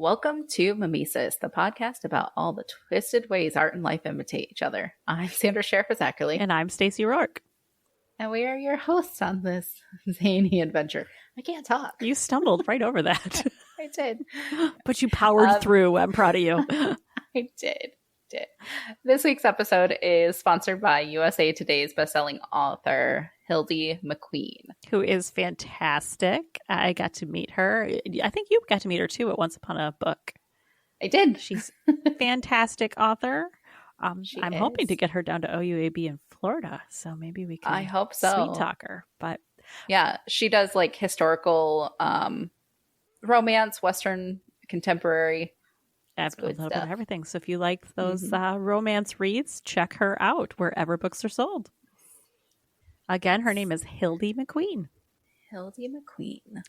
Welcome to Mimesis, the podcast about all the twisted ways art and life imitate each other. I'm Sandra Sheriff Ackerley. And I'm Stacey Rourke. And we are your hosts on this zany adventure. I can't talk. You stumbled right over that. I did. But you powered through. I'm proud of you. I did. This week's episode is sponsored by USA Today's bestselling author, Hildy McQueen. Who is fantastic. I got to meet her. I think you got to meet her too at Once Upon a Book. I did. She's a fantastic author. I'm hoping to get her down to OUAB in Florida. So maybe we can I hope so. Sweet talk her. But yeah, she does like historical romance, Western, contemporary. A little bit of everything. So if you like those romance reads, check her out wherever books are sold. Again, her name is Hildy McQueen. Hildy McQueen.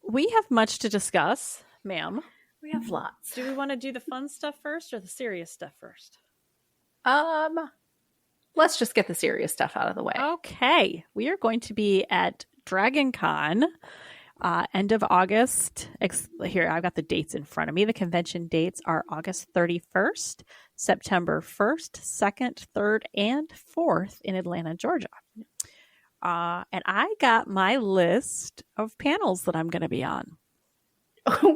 We have much to discuss, ma'am. We have lots. Do we want to do the fun stuff first or the serious stuff first? Let's just get the serious stuff out of the way. Okay. We are going to be at Dragon Con. End of August. Here, I've got the dates in front of me. The convention dates are August 31st, September 1st, 2nd, 3rd, and 4th in Atlanta, Georgia. And I got my list of panels that I'm going to be on.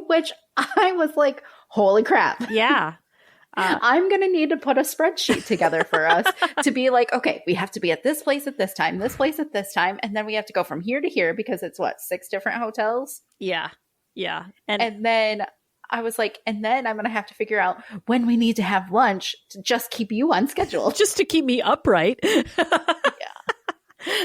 Which I was like, holy crap. Yeah. I'm going to need to put a spreadsheet together for us to be like, okay, we have to be at this place at this time, this place at this time. And then we have to go from here to here because it's 6 different hotels? Yeah. Yeah. And then I was like, and then I'm going to have to figure out when we need to have lunch to just keep you on schedule. Just to keep me upright. Yeah.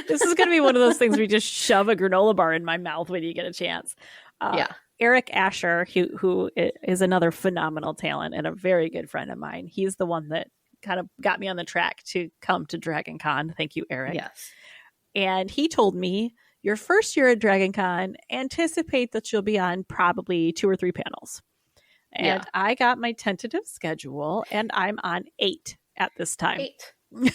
This is going to be one of those things where you just shove a granola bar in my mouth when you get a chance. Yeah. Eric Asher, who is another phenomenal talent and a very good friend of mine. He's the one that kind of got me on the track to come to Dragon Con. Thank you, Eric. Yes. And he told me, your first year at Dragon Con, anticipate that you'll be on probably 2 or 3 panels. And I got my tentative schedule, and I'm on 8 at this time. 8.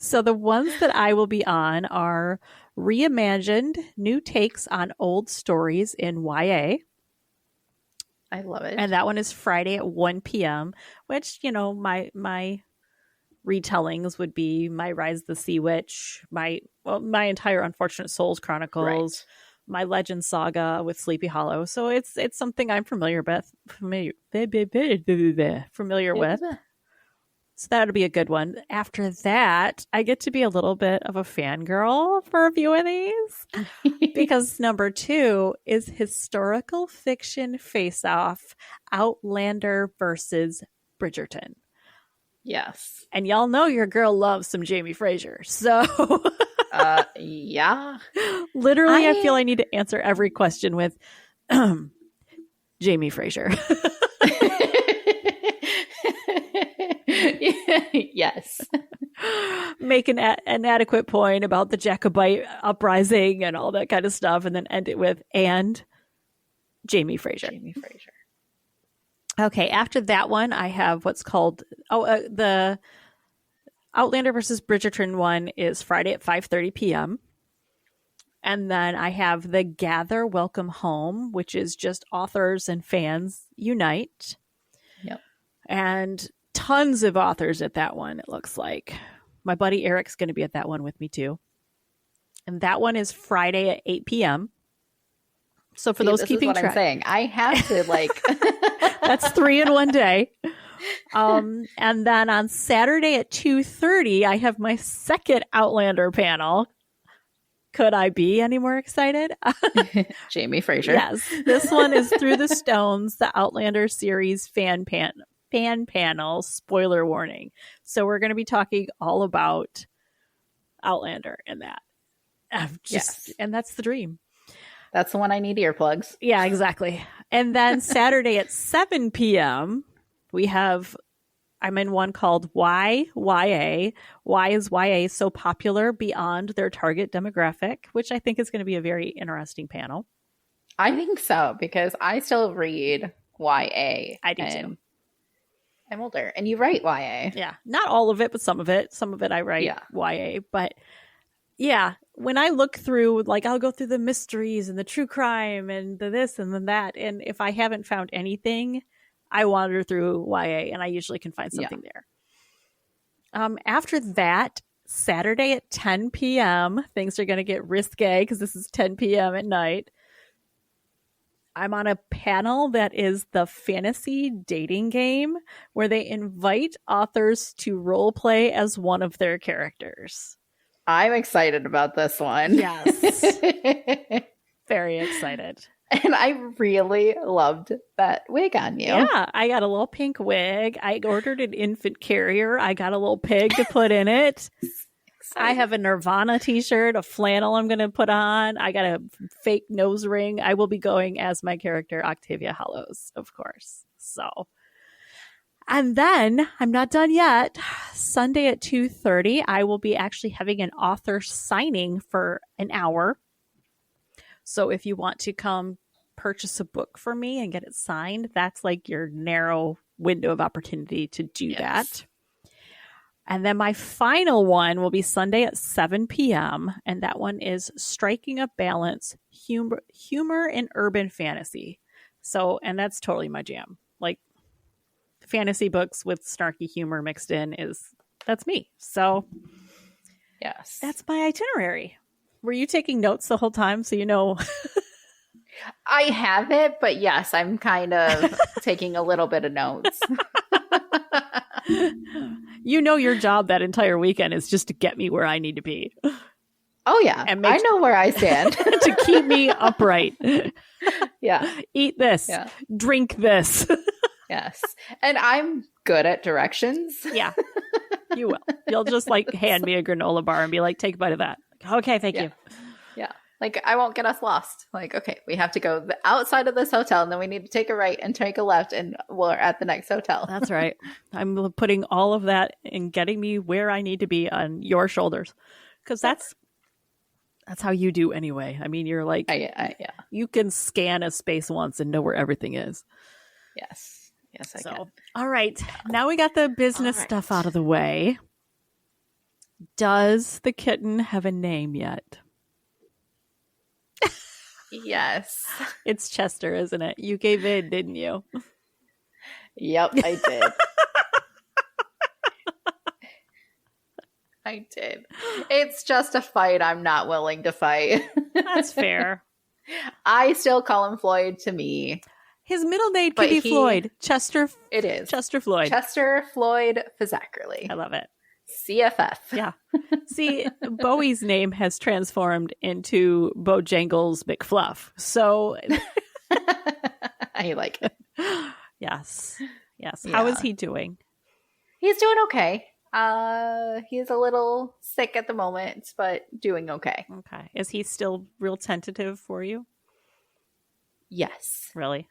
So the ones that I will be on are reimagined new takes on old stories in YA. I love it. And that one is Friday at 1 p.m., which, my retellings would be my Rise of the Sea Witch, my entire Unfortunate Souls Chronicles, my Legend Saga with Sleepy Hollow. So it's something I'm familiar with. So that'll be a good one. After that, I get to be a little bit of a fangirl for a few of these because number 2 is historical fiction face-off, Outlander versus Bridgerton. Yes. And y'all know your girl loves some Jamie Fraser. So yeah. Literally, I feel I need to answer every question with Jamie Fraser. Yes. Make an adequate point about the Jacobite uprising and all that kind of stuff, and then end it with, and Jamie Fraser. Okay, after that one, I have what's called, the Outlander versus Bridgerton one is Friday at 5:30 p.m. And then I have the Gather Welcome Home, which is just authors and fans unite. Yep. And tons of authors at that one, it looks like. My buddy Eric's going to be at that one with me too. And that one is Friday at 8 p.m. So for those keeping track, I'm saying, I have to that's 3 in one day. And then on Saturday at 2:30, I have my second Outlander panel. Could I be any more excited? Jamie Fraser. Yes. This one is Through the Stones, the Outlander series fan panel, spoiler warning. So we're going to be talking all about Outlander in that. Yes. And that's the dream. That's the one I need earplugs. Yeah, exactly. And then Saturday at 7 p.m., I'm in one called Why YA. Why is YA so popular beyond their target demographic? Which I think is going to be a very interesting panel. I think so, because I still read YA. I do too. I'm older, and you write YA. Yeah, not all of it, but some of it. Some of it I write YA, but Yeah. When I look through, like, I'll go through the mysteries and the true crime and the this and the that. And if I haven't found anything, I wander through YA and I usually can find something there. After that, Saturday at 10 p.m., things are going to get risque because this is 10 p.m. at night. I'm on a panel that is the fantasy dating game where they invite authors to role play as one of their characters. I'm excited about this one. Yes. Very excited. And I really loved that wig on you. Yeah, I got a little pink wig. I ordered an infant carrier. I got a little pig to put in it. I have a Nirvana t-shirt, a flannel I'm going to put on. I got a fake nose ring. I will be going as my character, Octavia Hollows, of course. So, and then I'm not done yet. Sunday at 2:30, I will be actually having an author signing for an hour. So if you want to come purchase a book for me and get it signed, that's like your narrow window of opportunity to do that. And then my final one will be Sunday at 7 p.m. And that one is Striking a Balance, Humor in Urban Fantasy. So, and that's totally my jam. Like fantasy books with snarky humor mixed in that's me. So yes, that's my itinerary. Were you taking notes the whole time so you know? I have it, but yes, I'm kind of taking a little bit of notes. You know your job that entire weekend is just to get me where I need to be. Oh, yeah. And I know where I stand. To keep me upright. Yeah. Eat this. Yeah. Drink this. Yes. And I'm good at directions. Yeah. You will. You'll just like hand me a granola bar and be like, take a bite of that. Okay, thank you. Yeah. Like, I won't get us lost. Like, okay, we have to go the outside of this hotel, and then we need to take a right and take a left, and we're at the next hotel. That's right. I'm putting all of that and getting me where I need to be on your shoulders. Because that's how you do anyway. I mean, you're like, you can scan a space once and know where everything is. Yes. Yes, I can. All right. Now we got the business stuff out of the way. Does the kitten have a name yet? Yes. It's Chester, isn't it? You gave in, didn't you? Yep, I did. I did. It's just a fight I'm not willing to fight. That's fair. I still call him Floyd to me. His middle name could be Floyd. Chester. It is. Chester Floyd. Chester Floyd Fizzackerly. I love it. CFF. Yeah. See, Bowie's name has transformed into Bojangles McFluff. So I like it. Yes. Yes. Yeah. How is he doing? He's doing okay. He's a little sick at the moment, but doing okay. Okay. Is he still real tentative for you? Yes. Really?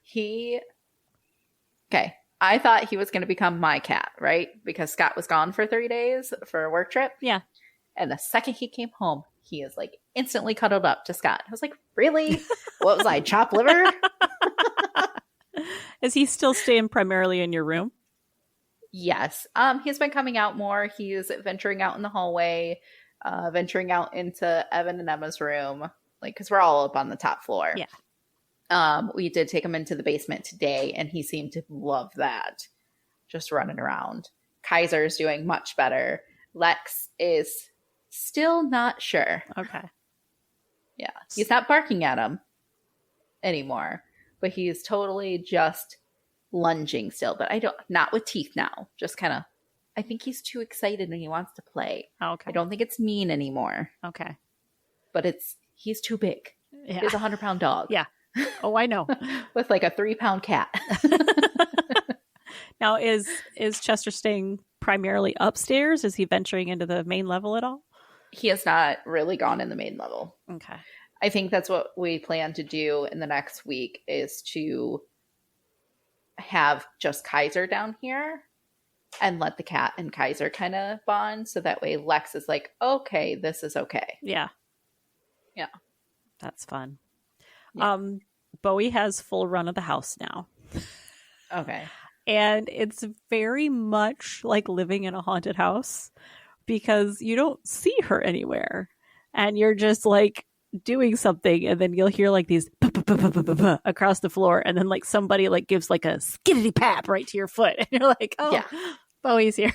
Okay. I thought he was going to become my cat, right? Because Scott was gone for 3 days for a work trip. Yeah. And the second he came home, he is like instantly cuddled up to Scott. I was like, really? What was I, chopped liver? Is he still staying primarily in your room? Yes. He's been coming out more. He's venturing out in the hallway, venturing out into Evan and Emma's room, like, because we're all up on the top floor. Yeah. We did take him into the basement today, and he seemed to love that. Just running around. Kaiser's doing much better. Lex is still not sure. Okay. Yeah. He's not barking at him anymore, but he's totally just lunging still. But not with teeth now. Just kind of, I think he's too excited and he wants to play. Okay. I don't think it's mean anymore. Okay. But he's too big. Yeah. He's a 100-pound dog. Yeah. Oh, I know. With like a 3-pound cat. Now, is Chester staying primarily upstairs? Is he venturing into the main level at all? He has not really gone in the main level. Okay. I think that's what we plan to do in the next week, is to have just Kaiser down here and let the cat and Kaiser kind of bond. So that way Lex is like, okay, this is okay. Yeah. Yeah. That's fun. Yeah. Bowie has full run of the house now. Okay. And it's very much like living in a haunted house because you don't see her anywhere. and you're just like doing something, and then you'll hear like these across the floor, and then like somebody like gives like a skiddity pap right to your foot, and you're like, oh, Yeah. Bowie's here.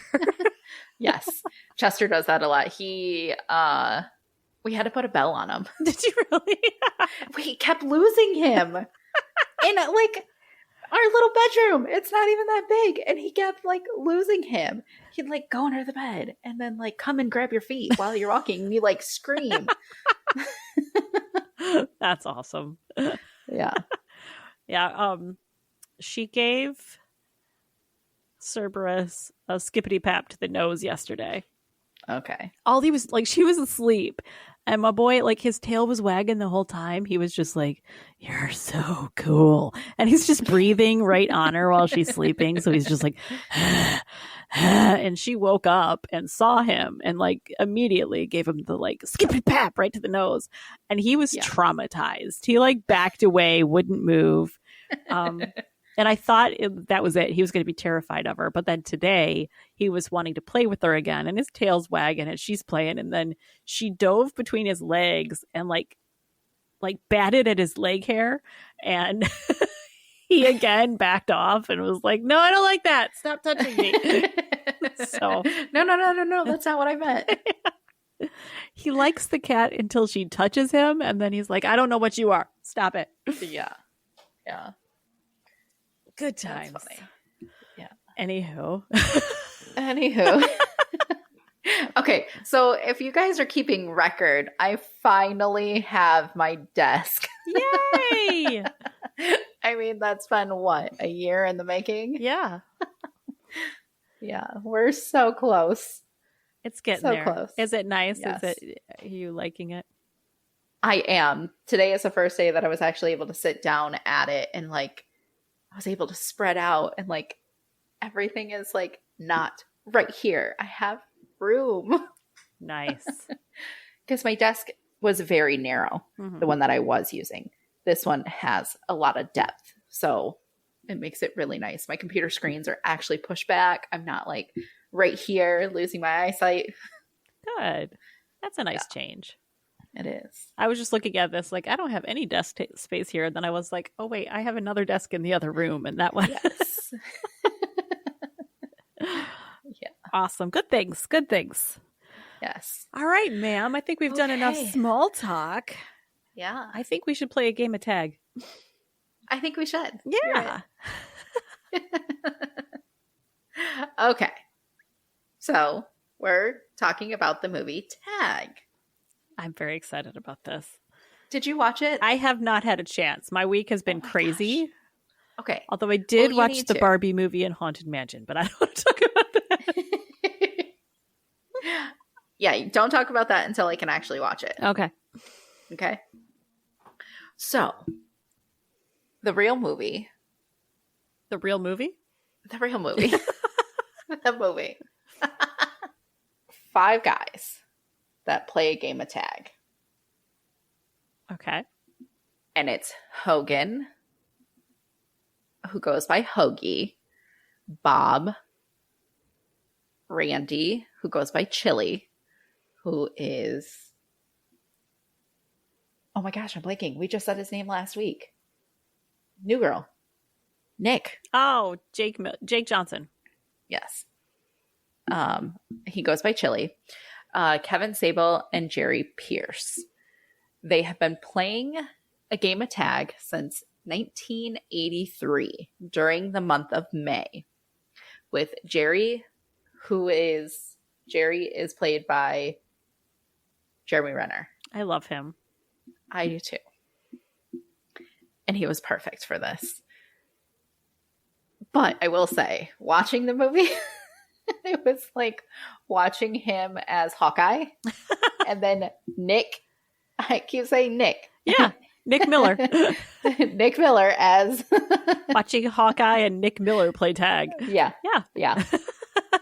Yes. Chester does that a lot. We had to put a bell on him. Did you really? We kept losing him in like our little bedroom. It's not even that big. And he kept like losing him. He'd like go under the bed and then like come and grab your feet while you're walking. And you like scream. That's awesome. Yeah. Yeah. She gave Cerberus a skippity pap to the nose yesterday. Okay. All he was like, she was asleep, and my boy, like, his tail was wagging the whole time. He was just like, "You're so cool," and he's just breathing right on her while she's sleeping. So he's just like, and she woke up and saw him, and like immediately gave him the like skippity pap right to the nose, and he was traumatized. He like backed away, wouldn't move. And I thought that was it. He was going to be terrified of her. But then today he was wanting to play with her again, and his tail's wagging and she's playing. And then she dove between his legs and like batted at his leg hair. And he again backed off and was like, "No, I don't like that. Stop touching me." So no. That's not what I meant. He likes the cat until she touches him. And then he's like, "I don't know what you are. Stop it." Yeah. Yeah. Good times. That's funny. Yeah. Anywho. Okay, so if you guys are keeping record, I finally have my desk. Yay! I mean, that's been what, a year in the making? Yeah. Yeah, we're so close. It's getting so there. Close. Is it nice? Yes. Are you liking it? I am. Today is the first day that I was actually able to sit down at it, and like I was able to spread out, and like everything is like not right here. I have room. Nice. Because my desk was very narrow, the one that I was using. This one has a lot of depth, so it makes it really nice. My computer screens are actually pushed back. I'm not like right here losing my eyesight. Good. That's a nice change. It is. I was just looking at this like, I don't have any desk space here. And then I was like, oh, wait, I have another desk in the other room. And that one. Yes. Yeah. Awesome. Good things. Good things. Yes. All right, ma'am. I think we've done enough small talk. Yeah. I think we should play a game of tag. I think we should. Yeah. Okay. So we're talking about the movie Tag. I'm very excited about this. Did you watch it? I have not had a chance. My week has been crazy. Gosh. Okay. Although I did watch the Barbie movie and Haunted Mansion, but I don't want to talk about that. Yeah, don't talk about that until I can actually watch it. Okay. Okay. So, the real movie. The real movie? The real movie. The movie. 5 guys that play a game of tag. Okay. And it's Hogan, who goes by Hoagie, Bob, Randy, who goes by Chili, who is... Oh my gosh, I'm blanking. We just said his name last week. New girl. Nick. Oh, Jake Johnson. Yes. He goes by Chili. Kevin Sable and Jerry Pierce. They have been playing a game of tag since 1983 during the month of May with Jerry is played by Jeremy Renner. I love him. I do too. And he was perfect for this. But I will say, watching the movie, it was like watching him as Hawkeye. And then Nick, I keep saying Nick. Yeah, Nick Miller. Nick Miller as... watching Hawkeye and Nick Miller play tag. Yeah.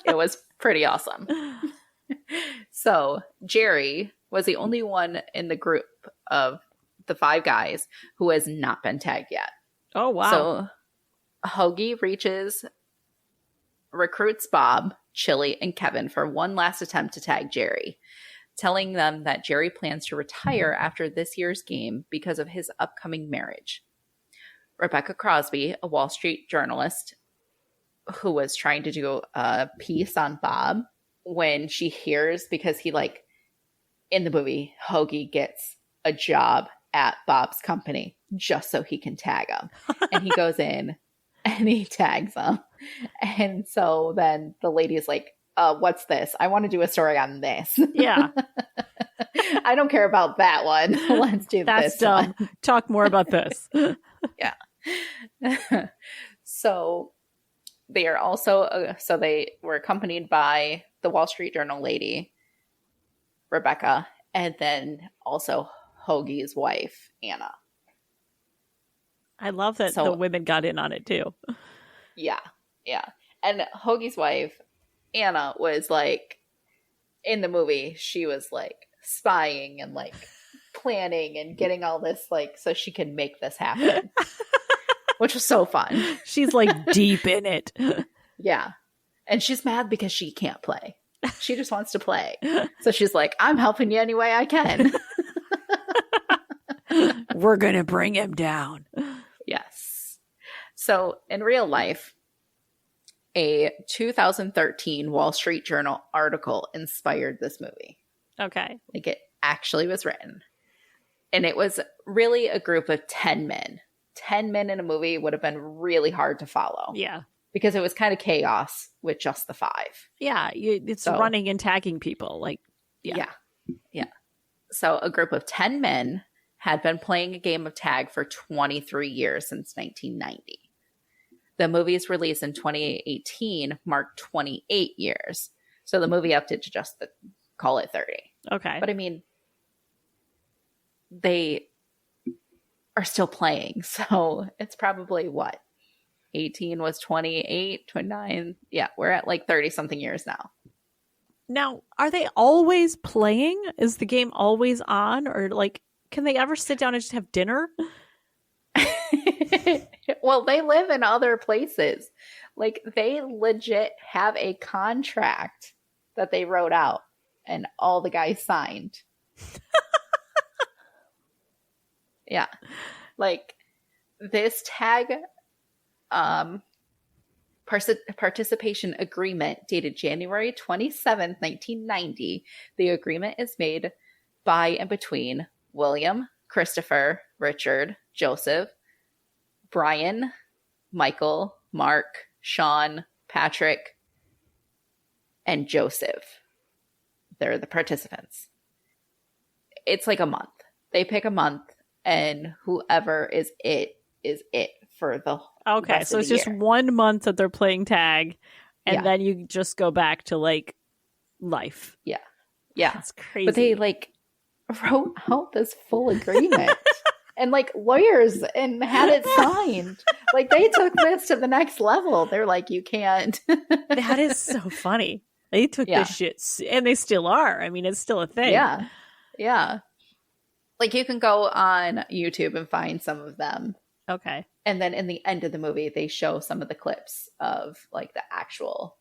It was pretty awesome. So Jerry was the only one in the group of the 5 guys who has not been tagged yet. Oh, wow. So Hoagie recruits Bob, Chili, and Kevin for one last attempt to tag Jerry. telling them that Jerry plans to retire after this year's game because of his upcoming marriage. Rebecca Crosby, a Wall Street journalist who was trying to do a piece on Bob, when she hears, because he like in the movie, Hoagie gets a job at Bob's company just so he can tag him. And he goes in and he tags him. And so then the lady is like, what's this? I want to do a story on this. Yeah. I don't care about that one. Let's do That's this dumb. one. Talk more about this. Yeah. So they are also, so they were accompanied by the Wall Street Journal lady, Rebecca, and then also Hoagie's wife, Anna. I love that the women got in on it too. Yeah. Yeah. And Hoagie's wife, Anna, was like, in the movie, she was like spying and like planning and getting all this, like, so she could make this happen, which was so fun. She's like deep in it. Yeah. And she's mad because she can't play. She just wants to play. So she's like, I'm helping you any way I can. We're going to bring him down. Yes. So in real life, a 2013 Wall Street Journal article inspired this movie. Okay. Like it actually was written. And it was really a group of 10 men. 10 men in a movie would have been really hard to follow. Yeah. Because it was kind of chaos with just the 5. Yeah. It's running and tagging people. Like, yeah. Yeah. So a group of 10 men had been playing a game of tag for 23 years since 1990. The movie's release in 2018 marked 28 years. So the movie upped it to just call it 30. Okay. But I mean, they are still playing. So it's probably what? 18 was 28, 29. Yeah, we're at like 30 something years now. Now, are they always playing? Is the game always on? Or like, can they ever sit down and just have dinner? Well, they live in other places. Like, they legit have a contract that they wrote out and all the guys signed. Yeah. Like, this tag participation agreement dated January 27th, 1990. The agreement is made by and between William, Christopher, Richard, Joseph, Brian, Michael, Mark, Sean, Patrick, and Joseph. They're the participants. It's like a month. They pick a month, and whoever is it for the okay. So it's just year. 1 month that they're playing tag, and then you just go back to like life. Yeah. Yeah. That's crazy. But they like wrote out this full agreement. And like lawyers and had it signed. Like they took this to the next level. They're like, you can't. That is so funny. They took this shit, and they still are. I mean, it's still a thing. Yeah. Yeah. Like you can go on YouTube and find some of them. Okay. And then in the end of the movie, they show some of the clips of like the actual,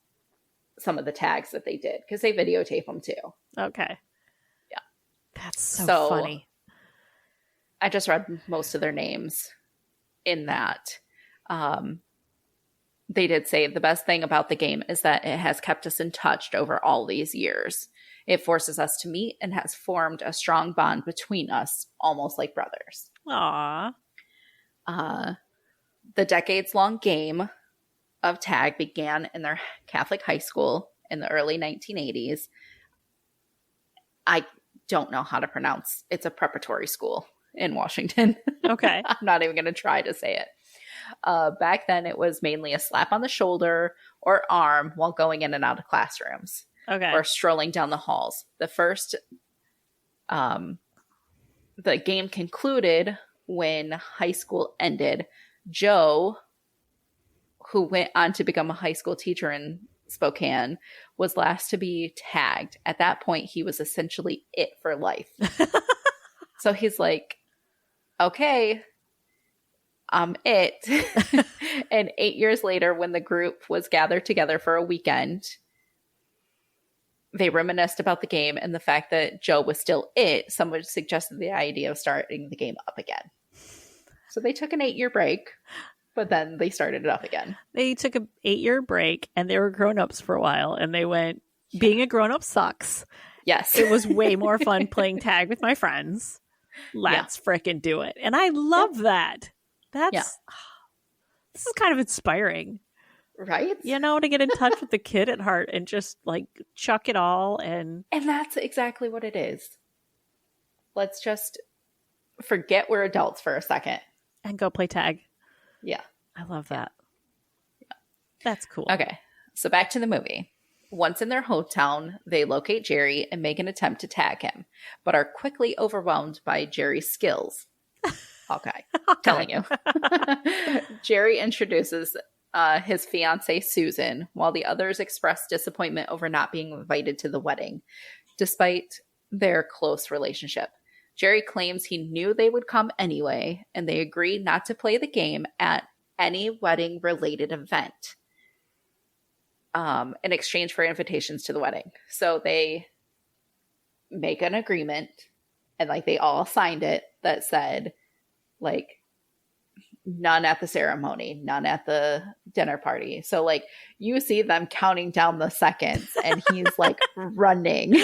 some of the tags that they did because they videotape them too. Okay. Yeah. That's so funny. I just read most of their names in that. They did say the best thing about the game is that it has kept us in touch over all these years. It forces us to meet and has formed a strong bond between us, almost like brothers. Aww. The decades-long game of tag began in their Catholic high school in the early 1980s. I don't know how to pronounce. It's a preparatory school in Washington. Okay. I'm not even going to try to say it. Back then, it was mainly a slap on the shoulder or arm while going in and out of classrooms. Okay. Or strolling down the halls. The game concluded when high school ended. Joe, who went on to become a high school teacher in Spokane, was last to be tagged. At that point, he was essentially it for life. So he's like, okay, I'm it. And 8 years later, when the group was gathered together for a weekend, they reminisced about the game and the fact that Joe was still it. Someone suggested the idea of starting the game up again. So they took an 8-year break, but then they started it up again. They took an 8-year break and they were grown-ups for a while and they went, being a grown-up sucks. Yes. It was way more fun playing tag with my friends. Let's frickin' do it. And I love that. This is kind of inspiring. Right? You know, to get in touch with the kid at heart and just like chuck it all. And that's exactly what it is. Let's just forget we're adults for a second. And go play tag. Yeah. I love that. Yeah. That's cool. Okay. So back to the movie. Once in their hometown, they locate Jerry and make an attempt to tag him, but are quickly overwhelmed by Jerry's skills. Okay. Telling you. Jerry introduces his fiancée, Susan, while the others express disappointment over not being invited to the wedding, despite their close relationship. Jerry claims he knew they would come anyway, and they agree not to play the game at any wedding-related event in exchange for invitations to the wedding. So they make an agreement, and like they all signed it, that said, like, none at the ceremony, none at the dinner party. So like you see them counting down the seconds and he's like running.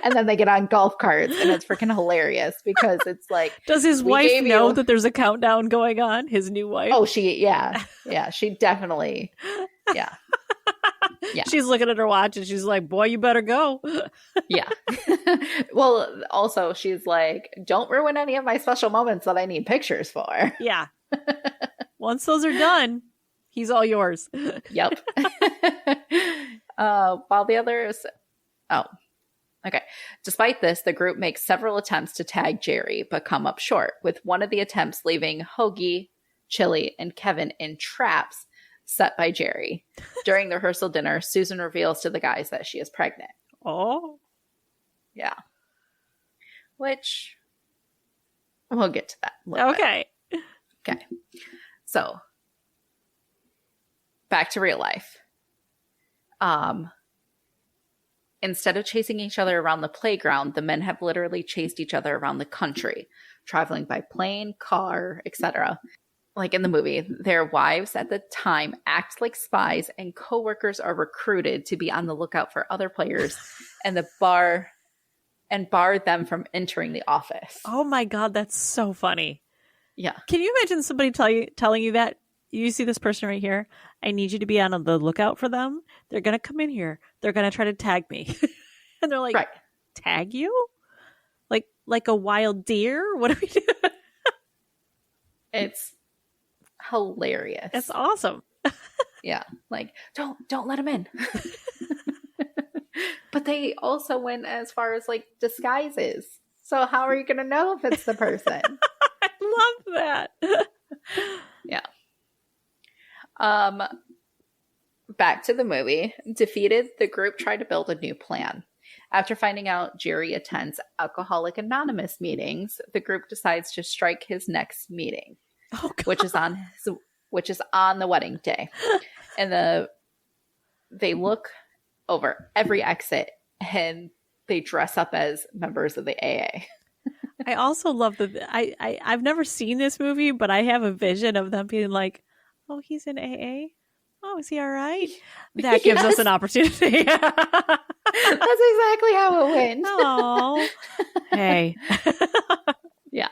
And then they get on golf carts and it's freaking hilarious because it's like, does his wife know that there's a countdown going on? His new wife? Oh, she definitely. Yeah. Yeah. She's looking at her watch and she's like, boy, you better go. Yeah. Well, also she's like, don't ruin any of my special moments that I need pictures for. Yeah. Once those are done, he's all yours. Yep. While the others... Oh, okay. Despite this, the group makes several attempts to tag Jerry, but come up short, with one of the attempts leaving Hoagie, Chili, and Kevin in traps set by Jerry. During the rehearsal dinner, Susan reveals to the guys that she is pregnant. Oh. Yeah. Which, we'll get to that. Okay. Okay. So, back to real life. Instead of chasing each other around the playground, the men have literally chased each other around the country, traveling by plane, car, etc. Like in the movie, their wives at the time act like spies and coworkers are recruited to be on the lookout for other players and bar them from entering the office. Oh my God, that's so funny. Yeah. Can you imagine somebody telling you that? You see this person right here? I need you to be on the lookout for them. They're going to come in here. They're going to try to tag me. And they're like, right. Tag you? Like a wild deer? What do we do? It's hilarious. It's awesome. Yeah. Like, don't let them in. But they also went as far as like disguises. So how are you going to know if it's the person? I love that. Yeah. Back to the movie. Defeated, the group tried to build a new plan. After finding out Jerry attends Alcoholic Anonymous meetings, the group decides to strike his next meeting, which is on the wedding day. And they look over every exit and they dress up as members of the AA. I also love I've never seen this movie, but I have a vision of them being like, oh, he's in AA? Oh, is he all right? That gives us an opportunity. That's exactly how it went. Oh, hey. Yeah.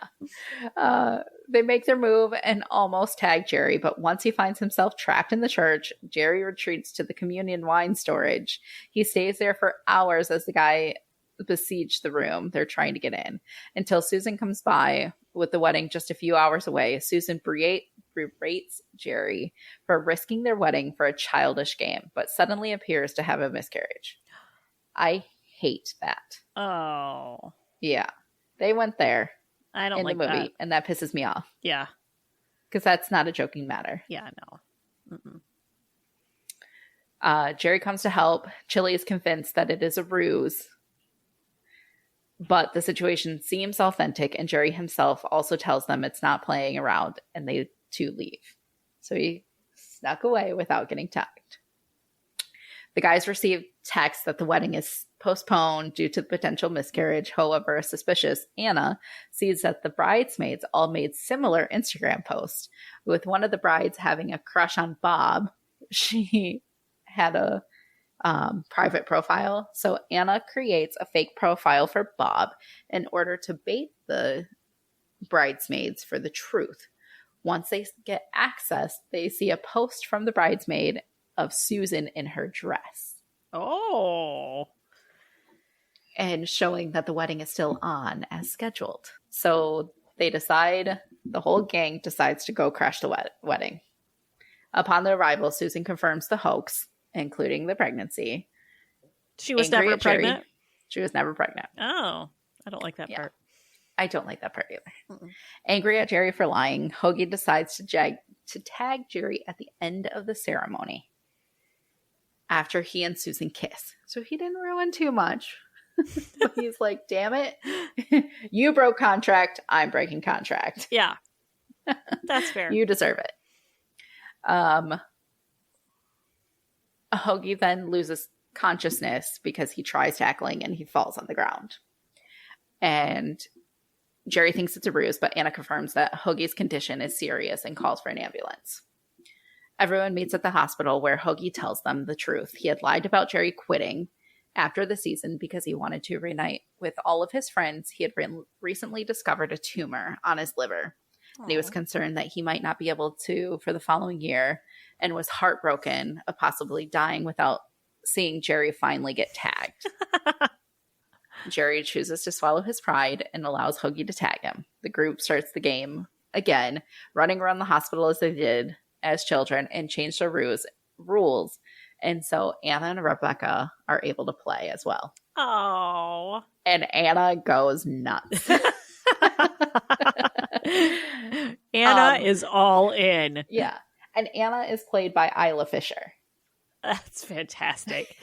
They make their move and almost tag Jerry, but once he finds himself trapped in the church, Jerry retreats to the communion wine storage. He stays there for hours as the guy besiege the room they're trying to get in, until Susan comes by. With the wedding just a few hours away, Susan berates Jerry for risking their wedding for a childish game, but suddenly appears to have a miscarriage. I hate that. Oh. Yeah. They went there. I don't like the movie, that. And that pisses me off. Yeah. Because that's not a joking matter. Yeah, no. Jerry comes to help. Chili is convinced that it is a ruse. But the situation seems authentic, and Jerry himself also tells them it's not playing around, and they too leave. So he snuck away without getting tagged. The guys receive text that the wedding is postponed due to the potential miscarriage. However, suspicious Anna sees that the bridesmaids all made similar Instagram posts, with one of the brides having a crush on Bob. She had a private profile. So Anna creates a fake profile for Bob in order to bait the bridesmaids for the truth. Once they get access, they see a post from the bridesmaid of Susan in her dress. Oh. And showing that the wedding is still on as scheduled. So the whole gang decides to go crash the wedding. Upon their arrival, Susan confirms the hoax, including the pregnancy. She was never pregnant? She was never pregnant. Oh, I don't like that part. I don't like that part either. Mm-mm. Angry at Jerry for lying, Hoagie decides to tag Jerry at the end of the ceremony after he and Susan kiss. So he didn't ruin too much. So he's like, damn it. You broke contract. I'm breaking contract. Yeah. That's fair. You deserve it. Hoagie then loses consciousness because he tries tackling and he falls on the ground. And Jerry thinks it's a ruse, but Anna confirms that Hoagie's condition is serious and calls for an ambulance. Everyone meets at the hospital where Hoagie tells them the truth. He had lied about Jerry quitting after the season because he wanted to reunite with all of his friends. He had recently discovered a tumor on his liver. And he was concerned that he might not be able to for the following year and was heartbroken of possibly dying without seeing Jerry finally get tagged. Jerry chooses to swallow his pride and allows Hoagie to tag him. The group starts the game again, running around the hospital as they did as children and change their rules. And so Anna and Rebecca are able to play as well. Oh. And Anna goes nuts. Anna is all in. Yeah. And Anna is played by Isla Fisher. That's fantastic.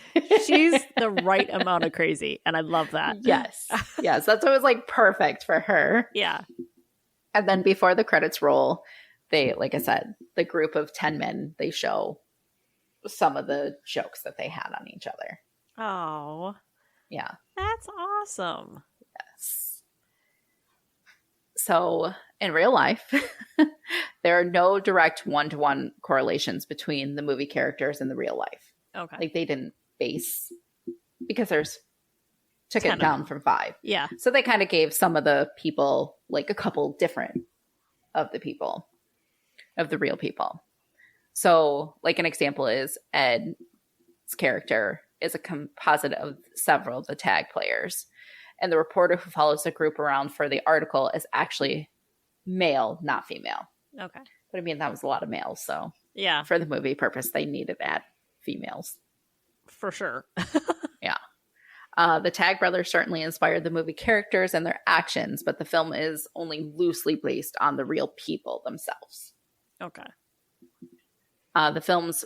She's the right amount of crazy, and I love that. Yes. Yes. That's what was like perfect for her. Yeah. And then before the credits roll, they, like I said, the group of 10 men, they show some of the jokes that they had on each other. Oh. Yeah. That's awesome. Yes. So in real life, there are no direct one-to-one correlations between the movie characters and the real life. Okay. Like they didn't base, because took it down from 5. Yeah. So they kind of gave some of the people, like a couple different of the people, of the real people. So like an example is Ed's character is a composite of several of the tag players. And the reporter who follows the group around for the article is actually male, not female. Okay. But I mean, that was a lot of males. So yeah, for the movie purpose, they needed to add females. For sure. Yeah. The Tag brothers certainly inspired the movie characters and their actions, but the film is only loosely based on the real people themselves. Okay. The film's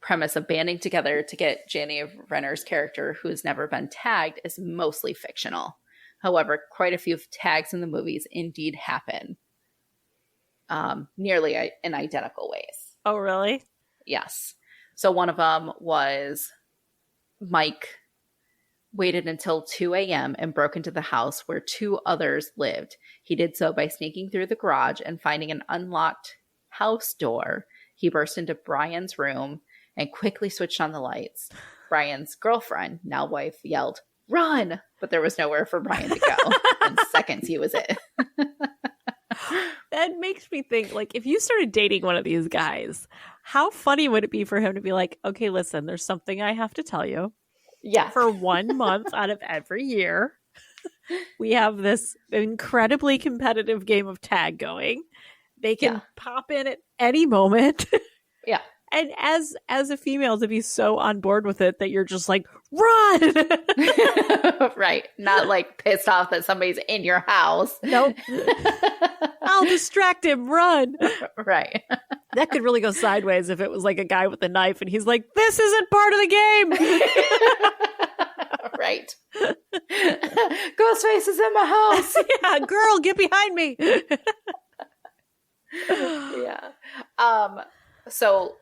premise of banding together to get Jenny Renner's character, who has never been tagged, is mostly fictional. However, quite a few tags in the movies indeed happen, nearly in identical ways. Oh, really? Yes. So one of them was Mike waited until 2 a.m. and broke into the house where 2 others lived. He did so by sneaking through the garage and finding an unlocked house door. He burst into Brian's room and quickly switched on the lights. Brian's girlfriend, now wife, yelled, "Run!" But there was nowhere for Brian to go. In seconds, he was it. That makes me think, like, if you started dating one of these guys, how funny would it be for him to be like, okay, listen, there's something I have to tell you. Yeah. For 1 month out of every year, we have this incredibly competitive game of tag going. They can pop in at any moment. Yeah. And as a female, to be so on board with it that you're just like, run! Right. Not like pissed off that somebody's in your house. Nope. I'll distract him, run. Right. That could really go sideways if it was like a guy with a knife and he's like, this isn't part of the game. Right. Ghostface is in my house. Yeah, girl, get behind me. Yeah. So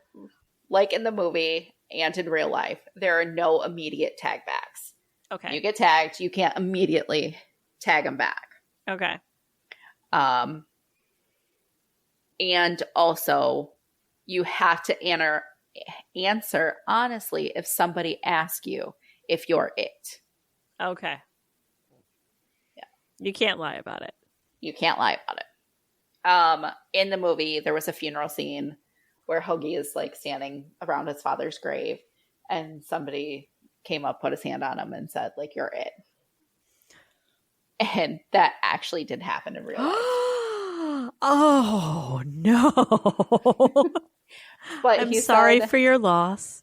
like in the movie and in real life, there are no immediate tag backs. Okay. You get tagged, you can't immediately tag them back. Okay. And also, you have to answer honestly if somebody asks you if you're it. Okay. Yeah. You can't lie about it. You can't lie about it. In the movie, there was a funeral scene where Hoagie is like standing around his father's grave, and somebody came up, put his hand on him, and said, like, "You're it." And that actually did happen in real life. Oh no! But I'm sorry for your loss,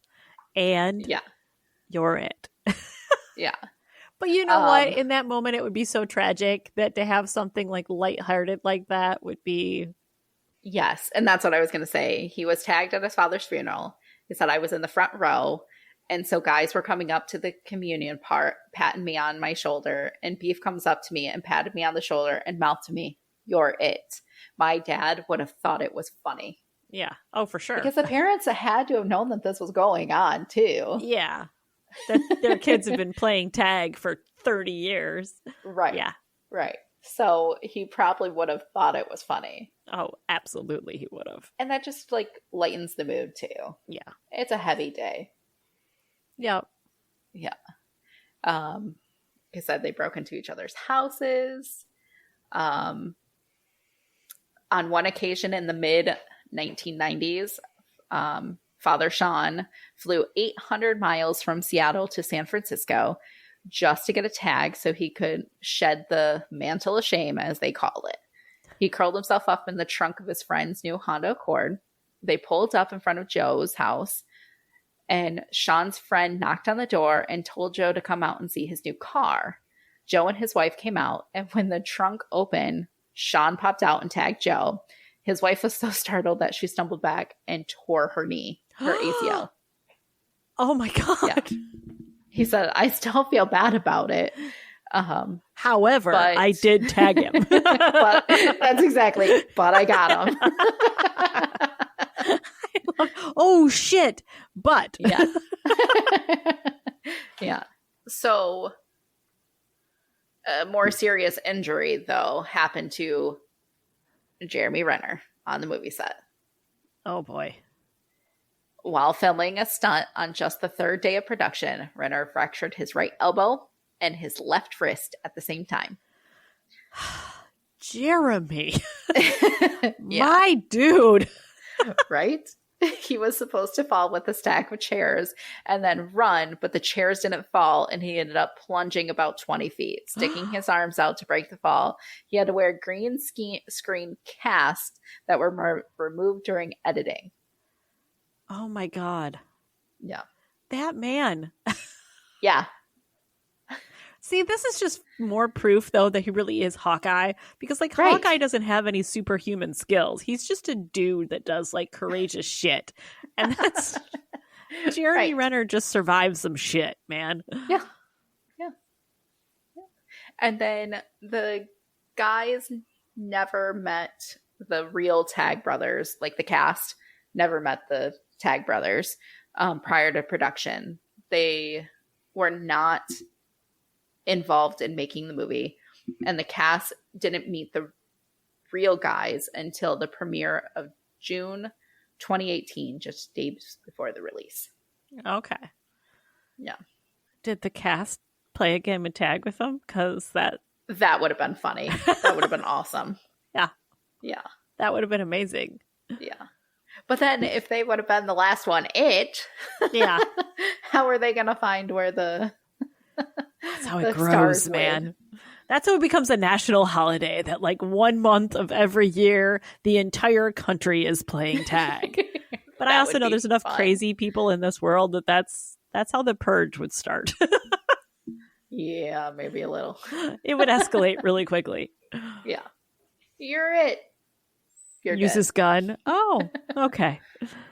and yeah, you're it. yeah. But you know what? In that moment, it would be so tragic that to have something like lighthearted like that would be. Yes, and that's what I was going to say. He was tagged at his father's funeral. He said, I was in the front row, and so guys were coming up to the communion part, patting me on my shoulder, and Beef comes up to me and patted me on the shoulder and mouthed to me, "You're it." My dad would have thought it was funny. Yeah. Oh, for sure. Because the parents had to have known that this was going on, too. Yeah. That their kids have been playing tag for 30 years. Right. Yeah. Right. So he probably would have thought it was funny. Oh, absolutely he would have. And that just like lightens the mood too. Yeah. It's a heavy day. Yep. Yeah. Like I said, they broke into each other's houses. On one occasion in the mid 1990s, Father Sean flew 800 miles from Seattle to San Francisco just to get a tag so he could shed the mantle of shame, as they call it. He curled himself up in the trunk of his friend's new Honda Accord. They pulled up in front of Joe's house, and Sean's friend knocked on the door and told Joe to come out and see his new car. Joe and his wife came out, and when the trunk opened, Sean popped out and tagged Joe. His wife was so startled that she stumbled back and tore her knee, her ACL. Oh my God. Yeah. He said, I still feel bad about it. However, I did tag him. But that's exactly, but I got him. Oh shit. But. Yeah. Yeah. So a more serious injury, though, happened to Jeremy Renner on the movie set. Oh boy. While filming a stunt on just the third day of production, Renner fractured his right elbow and his left wrist at the same time. Jeremy. Yeah. My dude. Right? He was supposed to fall with a stack of chairs and then run, but the chairs didn't fall, and he ended up plunging about 20 feet, sticking his arms out to break the fall. He had to wear green screen casts that were removed during editing. Oh my God. Yeah. That man. Yeah. See, this is just more proof, though, that he really is Hawkeye. Because, like, Right. Hawkeye doesn't have any superhuman skills. He's just a dude that does, like, courageous shit. And that's... Jeremy Right. Renner just survives some shit, man. Yeah. Yeah. Yeah. And then the guys never met the real Tag brothers, like the cast never met the Tag brothers prior to production. They were not involved in making the movie, and the cast didn't meet the real guys until the premiere of June 2018, just days before the release. Okay. Yeah. Did the cast play a game of tag with them? Because that would have been funny. That would have been awesome. Yeah. Yeah. That would have been amazing. Yeah. But then if they would have been the last one, Yeah. how are they going to find where That's how the it grows, stars man. That's how it becomes a national holiday, that like 1 month of every year, the entire country is playing tag. But I also know there's enough crazy people in this world that's how the purge would start. Yeah, maybe a little. It would escalate really quickly. Yeah. You're it. You're Use good. his gun. Oh, okay.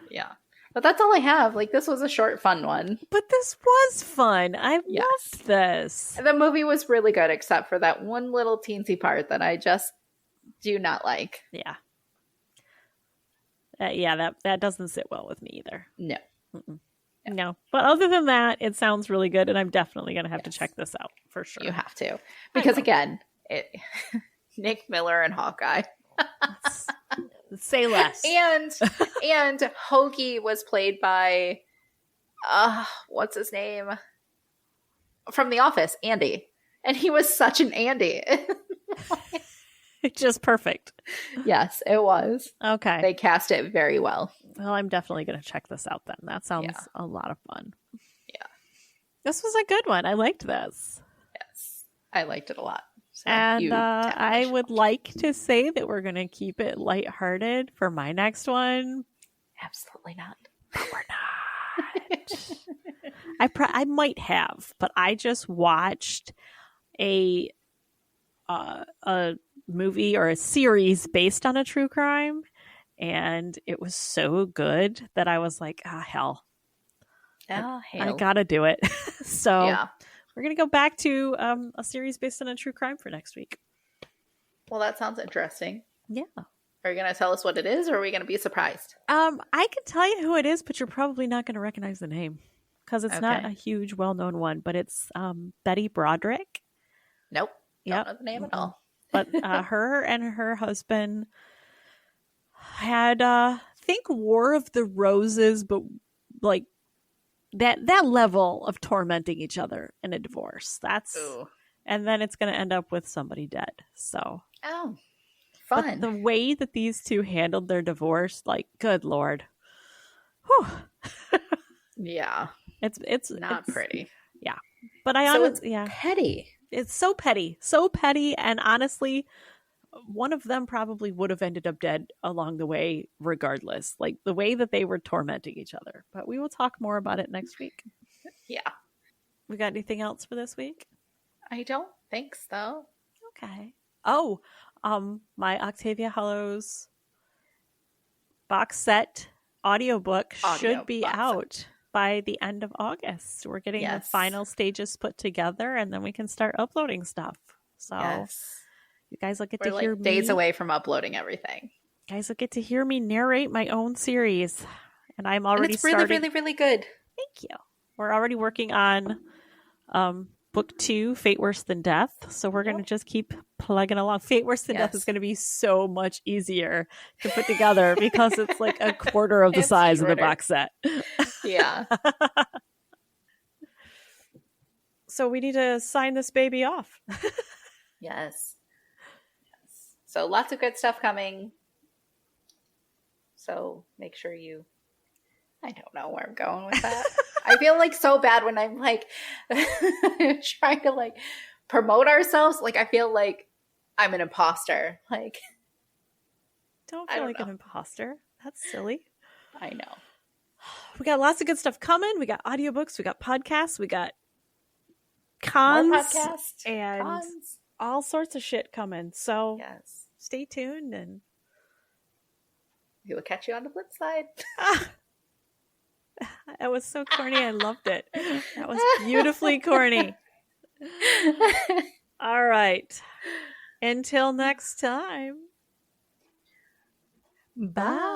Yeah. But that's all I have. Like, this was a short, fun one. But this was fun. I Yes. loved this. The movie was really good, except for that one little teensy part that I just do not like. Yeah. that doesn't sit well with me either. No. Mm-mm. No. But other than that, it sounds really good, and I'm definitely going to have to check this out for sure. You have to. Because again, Nick Miller and Hawkeye. Say less. And Hoagie was played by what's his name? From The Office, Andy. And he was such an Andy. Just perfect. Yes, it was. Okay. They cast it very well. Well, I'm definitely going to check this out then. That sounds a lot of fun. Yeah. This was a good one. I liked this. Yes. I liked it a lot. So and I would like to say that we're going to keep it lighthearted for my next one. Absolutely not. But we're not. I might have, but I just watched a movie or a series based on a true crime, and it was so good that I was like, hell. I gotta do it. So we're gonna go back to a series based on a true crime for next week. Well, that sounds interesting. Yeah. Are you gonna tell us what it is, or are we gonna be surprised? I can tell you who it is, but you're probably not gonna recognize the name because it's not a huge, well-known one. But it's Betty Broderick. Nope. Don't know the name at all. But her and her husband had, I think, War of the Roses, but like that level of tormenting each other in a divorce. And then it's going to end up with somebody dead. So, fun. But the way that these two handled their divorce, like, good Lord. Whew. Yeah. It's not pretty. Yeah. But honestly, petty. It's so petty. And honestly, one of them probably would have ended up dead along the way regardless, like the way that they were tormenting each other. But we will talk more about it next week. Yeah. We got anything else for this week? I don't think so. Okay. Oh, my Octavia Hollows box set audiobook should be out by the end of August. We're getting the final stages put together, and then we can start uploading stuff. So you guys will get to hear me. Days away from uploading everything. You guys will get to hear me narrate my own series. And I'm already starting. It's really, really, really good. Thank you. We're already working on book 2, Fate Worse Than Death. So we're going to just keep plugging along. Fate Worse Than Death is going to be so much easier to put together because it's like a quarter of the size of the box set. Yeah. So we need to sign this baby off. Yes. So lots of good stuff coming. So make sure I don't know where I'm going with that. I feel like so bad when I'm like trying to like promote ourselves. Like I feel like I'm an imposter. Like don't feel like an imposter. That's silly. I know. We got lots of good stuff coming. We got audiobooks, we got podcasts, we got cons and all sorts of shit coming. So stay tuned and we will catch you on the flip side. That was so corny. I loved it. That was beautifully corny. All right. Until next time. Bye.